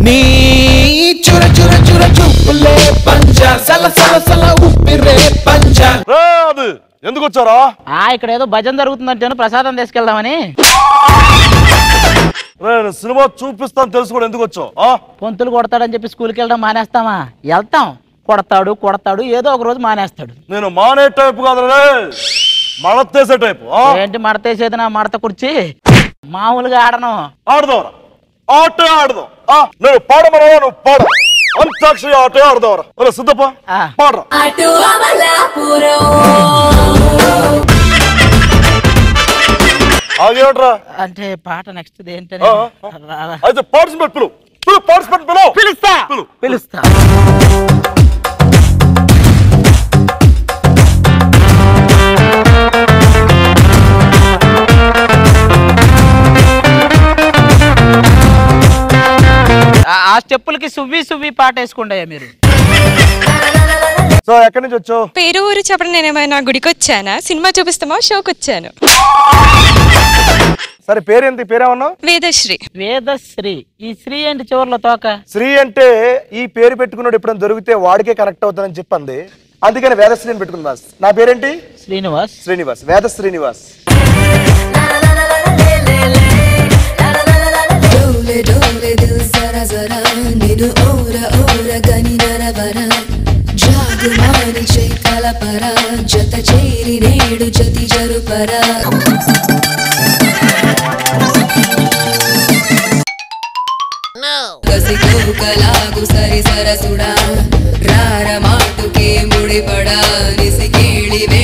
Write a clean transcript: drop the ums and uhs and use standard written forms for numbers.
నీ చుర చుర చుర చూపులే పంచా సల సల సల ఉప్పిరే పంచా. ఎందుకు వచ్చారా? ఇక్కడ ఏదో భజన జరుగుతుందంటే ప్రసాదం తీసుకెళ్దామని. సినిమా చూపిస్తాను తెలుసు కూడా ఎందుకు వచ్చావు? పొంతులు కొడతాడని చెప్పి స్కూల్కి వెళ్ళడం మానేస్తామా? వెళ్తాం, కొడతాడు కొడతాడు ఏదో ఒక రోజు మానేస్తాడు. నేను మానే టైపు కాదు, మడతేసే టైపు. ఏంటి మడతేసేది? నా మడత కుర్చీ మామూలుగా ఆడను. ఆడదావరా? ఆటే ఆడదాం. నేను పాడమరా, నువ్వు పాడ. అంతాక్షరి ఆటే ఆడదావరా? అరే సిద్ధప్ప పాడరా. ఆగేట్రా అంటే పాట నెక్స్ట్ ఏంటంటే అయితే పార్టిసిపేట్ పిలువు, పార్టిసిపేట్ పిలువు. పిలుస్తా పిలుస్తా. ఆ స్టెప్పులకి సువ్వి సువ్వి పాట వేసుకుంటాయా మీరు? సో ఎక్కడి నుంచి వచ్చావు? పేరు ఊరు చెప్పడం నేను ఏమైనా గుడికి వచ్చానా, సినిమా చూపిస్తామా, షోకి వచ్చాను. సరే పేరేంటి? పేరేమన్నావు? వేదశ్రీ. వేదశ్రీ. ఈ శ్రీ ఏంటి చివర్లో తోక? శ్రీ అంటే ఈ పేరు పెట్టుకున్నాడు ఎప్పుడైనా దొరికితే వాడికే కనెక్ట్ అవుతుందని చెప్పింది, అందుకని వేదశ్రీ అని పెట్టుకుంది. నా పేరేంటి? శ్రీనివాస్. శ్రీనివాస్, వేద శ్రీనివాస్. జత చేరి నేడు జతి జరుపరా. కసికోకలాగు సరి సరసుడా రార మాటుకే ముడిపడా నిసి కేళివే.